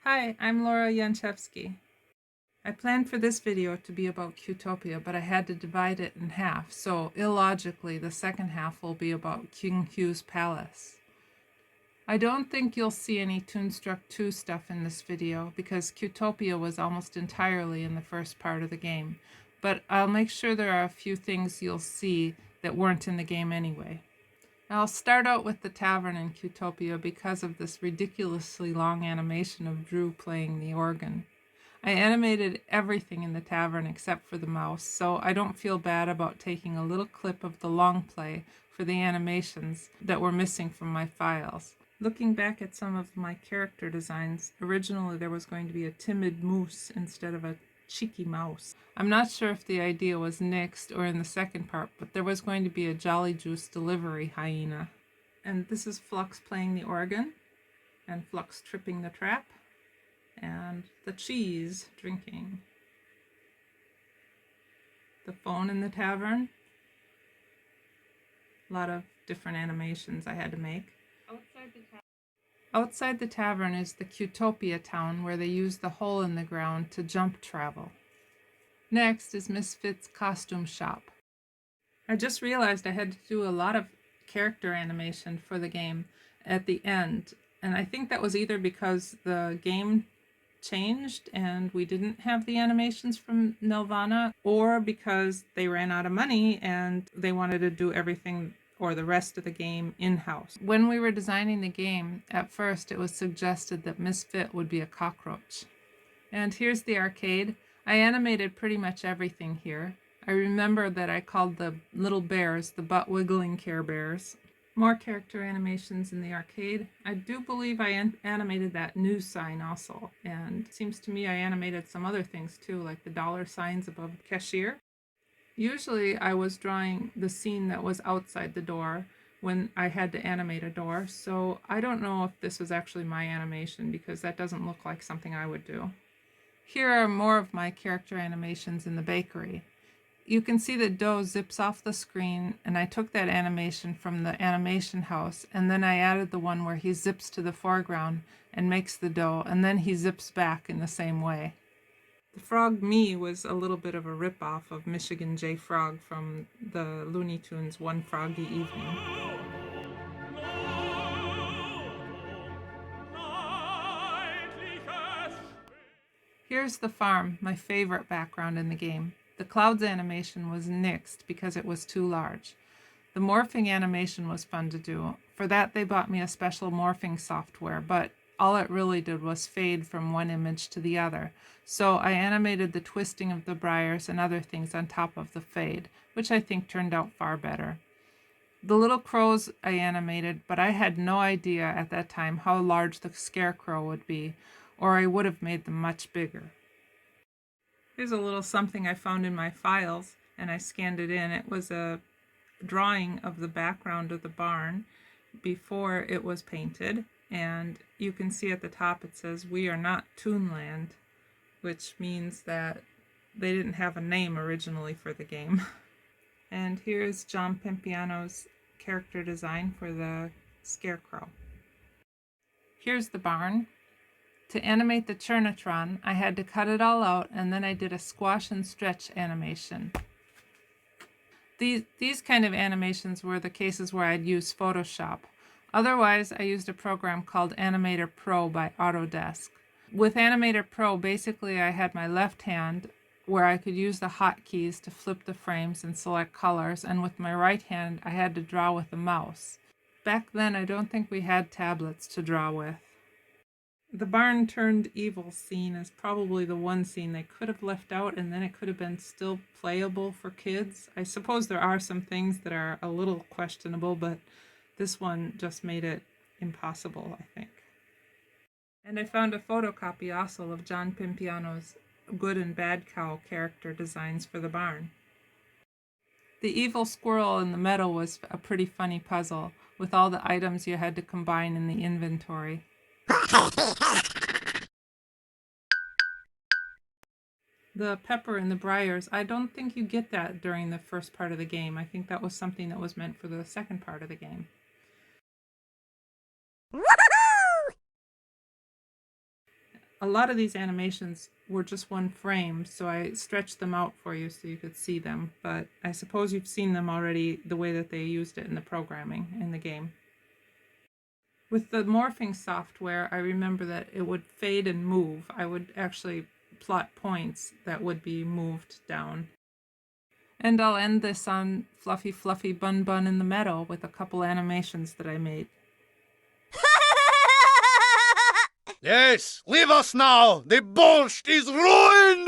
Hi, I'm Laura Yanchevsky. I planned for this video to be about Cuutopia, but I had to divide it in half, so illogically the second half will be about King Hugh's palace. I don't think you'll see any Toonstruck 2 stuff in this video because Cuutopia was almost entirely in the first part of the game, but I'll make sure there are a few things you'll see that weren't in the game anyway. I'll start out with the tavern in Cuutopia because of this ridiculously long animation of Drew playing the organ. I animated everything in the tavern except for the mouse, so I don't feel bad about taking a little clip of the long play for the animations that were missing from my files. Looking back at some of my character designs, originally there was going to be a timid moose instead of a cheeky mouse. I'm not sure if the idea was next or in the second part, but there was going to be a Jolly Juice delivery hyena. And this is Flux playing the organ, and Flux tripping the trap, and the cheese drinking. The phone in the tavern. A lot of different animations I had to make. Outside the tavern is the Cuutopia town where they use the hole in the ground to jump travel. Next is Misfit's costume shop. I just realized I had to do a lot of character animation for the game at the end, and I think that was either because the game changed and we didn't have the animations from Nelvana, or because they ran out of money and they wanted to do everything or the rest of the game in-house. When we were designing the game, at first it was suggested that Misfit would be a cockroach. And here's the arcade. I animated pretty much everything here. I remember that I called the little bears the butt wiggling Care Bears. More character animations in the arcade. I do believe I animated that news sign also, and it seems to me I animated some other things too, like the dollar signs above the cashier. Usually I was drawing the scene that was outside the door when I had to animate a door, so I don't know if this was actually my animation because that doesn't look like something I would do. Here are more of my character animations in the bakery. You can see the dough zips off the screen, and I took that animation from the animation house, and then I added the one where he zips to the foreground and makes the dough, and then he zips back in the same way. The Frog Me was a little bit of a ripoff of Michigan J. Frog from the Looney Tunes One Froggy Evening. Here's the farm, my favorite background in the game. The clouds animation was nixed because it was too large. The morphing animation was fun to do. For that, they bought me a special morphing software, but all it really did was fade from one image to the other. So I animated the twisting of the briars and other things on top of the fade, which I think turned out far better. The little crows I animated, but I had no idea at that time how large the scarecrow would be, or I would have made them much bigger. Here's a little something I found in my files, and I scanned it in. It was a drawing of the background of the barn before it was painted, and you can see at the top it says "We are not Toonland," which means that they didn't have a name originally for the game. And here's John Pimpiano's character design for the scarecrow. Here's the barn. To animate the Churnatron, I had to cut it all out, and then I did a squash and stretch animation. These kind of animations were the cases where I'd use Photoshop. Otherwise, I used a program called Animator Pro by Autodesk. With Animator Pro, basically I had my left hand where I could use the hotkeys to flip the frames and select colors, and with my right hand I had to draw with the mouse. Back then, I don't think we had tablets to draw with. The barn turned evil scene is probably the one scene they could have left out, and then it could have been still playable for kids. I suppose there are some things that are a little questionable, but this one just made it impossible, I think. And I found a photocopy also of John Pimpiano's Good and Bad Cow character designs for the barn. The evil squirrel in the meadow was a pretty funny puzzle, with all the items you had to combine in the inventory. The pepper in the briars, I don't think you get that during the first part of the game. I think that was something that was meant for the second part of the game. a lot of these animations were just one frame, so I stretched them out for you so you could see them. But I suppose you've seen them already the way that they used it in the programming in the game. With the morphing software, I remember that it would fade and move. I would actually plot points that would be moved down. And I'll end this on Fluffy Fluffy Bun Bun in the meadow with a couple animations that I made. Yes, leave us now! The borscht is ruined!